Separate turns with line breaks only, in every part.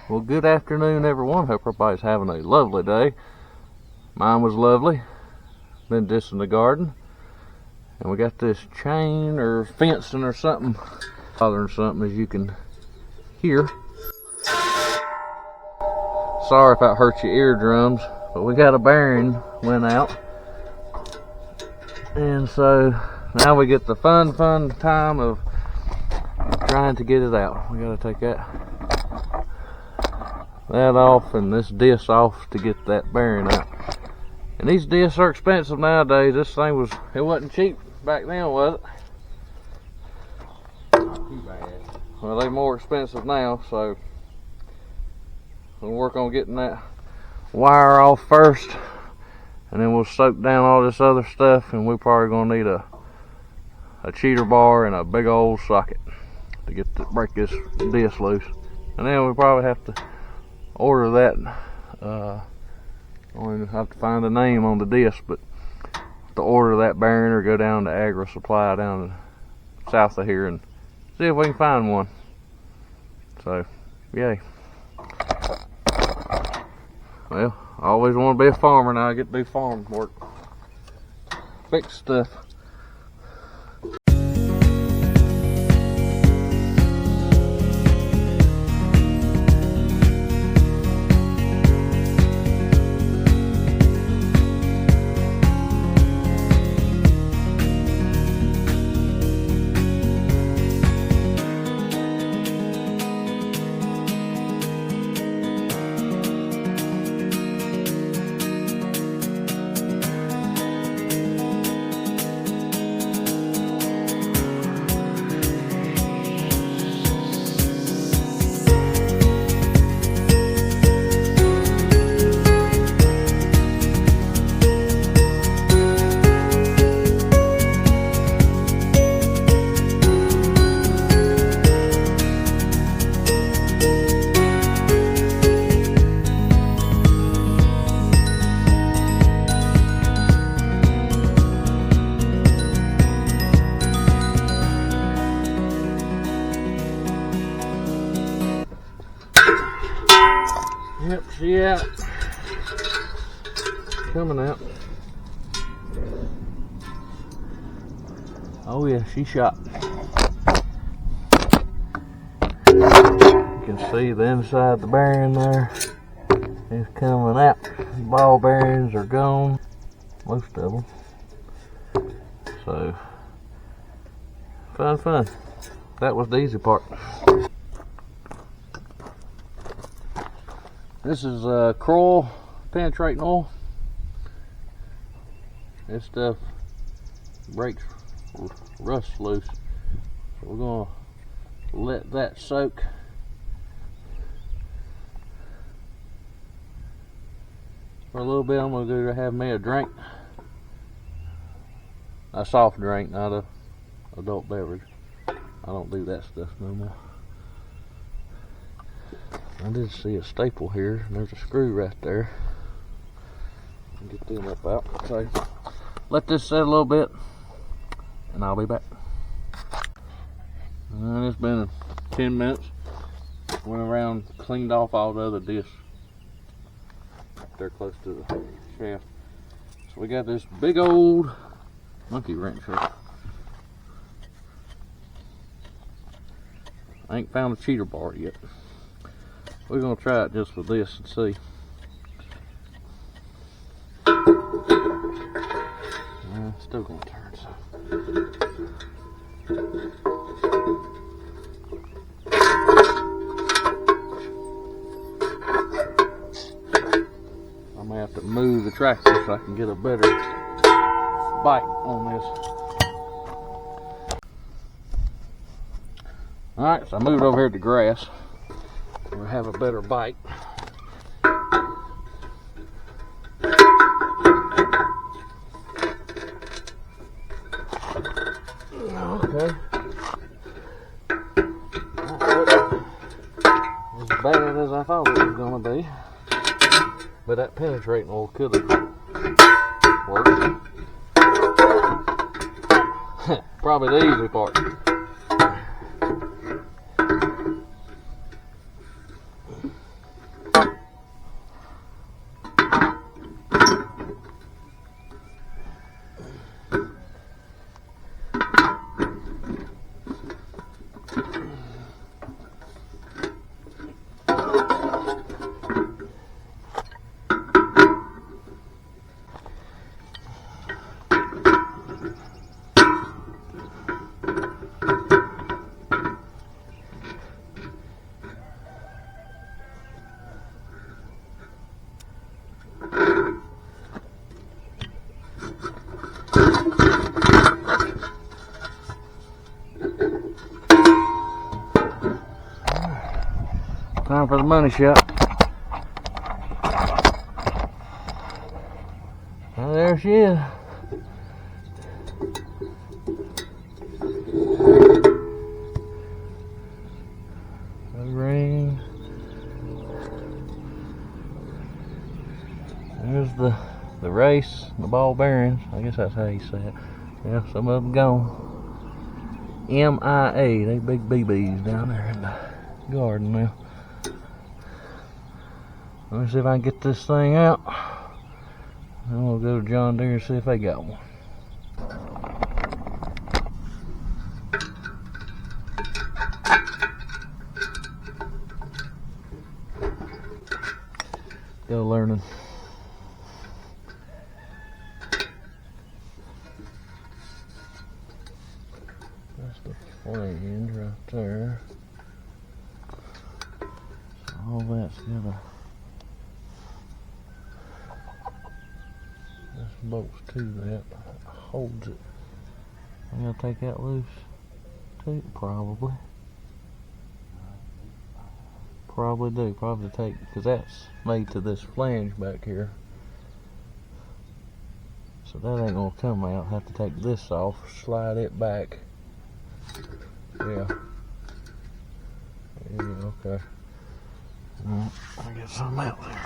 Well, good afternoon, everyone. Hope everybody's having a lovely day. Mine was lovely. Been just in the garden, and we got this chain or fencing or something bothering something, as you can hear. Sorry if that hurts your eardrums, but we got a bearing went out, and so now we get the fun time of trying to get it out. We got to take that off and this disc off to get that bearing out. And these discs are expensive nowadays. This thing it wasn't cheap back then, was it?
Too bad.
Well, they're more expensive now, so we'll work on getting that wire off first, and then we'll soak down all this other stuff, and we're probably gonna need a cheater bar and a big old socket to break this disc loose. And then we probably have to order that. I have to find the name on the disc, but to order that bearing or go down to Agri Supply down south of here and see if we can find one. So, yay. Well, I always want to be a farmer. Now I get to do farm work. Fix stuff. Yep, she out. Coming out. Oh yeah, she shot. You can see the inside of the bearing there is coming out. The ball bearings are gone, most of them. So, fun. That was the easy part. This is Kroll penetrating oil. This stuff breaks rust loose. So we're gonna let that soak. For a little bit. I'm gonna go have me a drink. A soft drink, not a adult beverage. I don't do that stuff no more. I did see a staple here, and there's a screw right there. I'll get them up out. So let this set a little bit, and I'll be back. And it's been 10 minutes. Went around, cleaned off all the other discs. They're close to the shaft. So we got this big old monkey wrench here. I ain't found a cheater bar yet. We're gonna try it just with this and see. Still gonna turn, so. I may have to move the tractor so I can get a better bite on this. Alright, so I moved over here to grass. We'll have a better bite. Okay. As bad as I thought it was going to be. But that penetrating oil could have worked. Probably the easy part. Time for the money shot. Oh, there she is. The ring. There's the race, the ball bearings. I guess that's how you say it. Yeah, some of them gone. MIA, they big BBs down there in the garden now. Let me see if I can get this thing out. Then we'll go to John Deere and see if they got one. Go learning. That's the flange right there. So all that's gonna. This bolts to that, holds it. I'm gonna take that loose too, probably. Probably do, probably take, because that's made to this flange back here. So that ain't gonna come out. Have to take this off, slide it back. Yeah. Yeah, okay. I'll get some out there.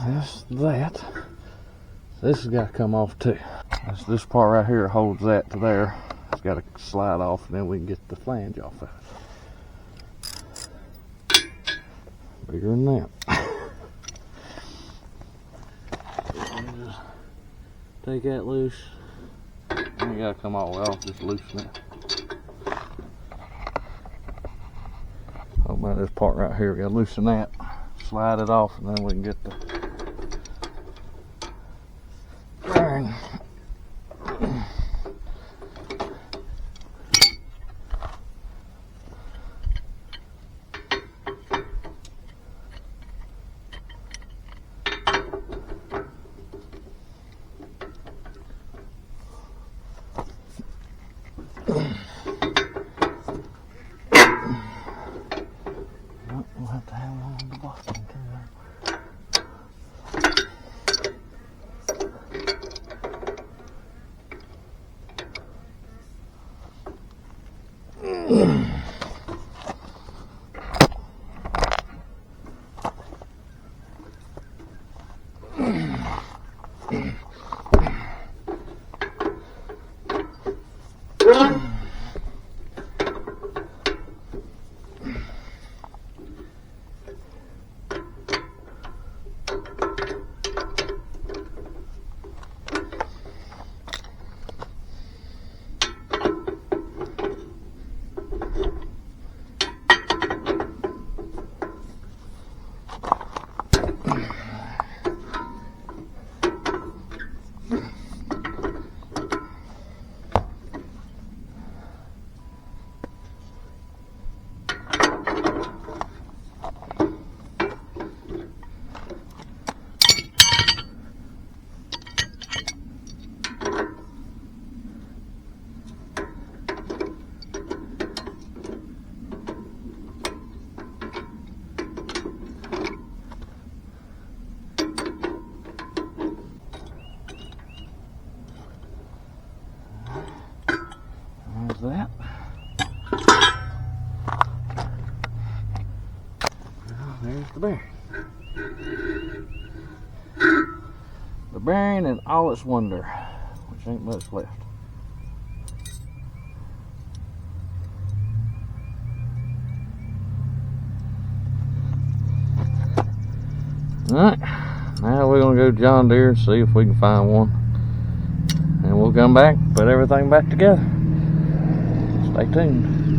That's that. This has got to come off too. That's this part right here holds that to there. It's got to slide off, and then we can get the flange off of it. Bigger than that. Just take that loose. You got to come all the way off. Just loosen it. Talk about this part right here. We got to loosen that. Slide it off, and then we can get the bearing. We'll have to have one on the bottom too. There's the bearing. The bearing in all its wonder, which ain't much left. Alright, now we're gonna go to John Deere and see if we can find one. And we'll come back, put everything back together. Stay tuned.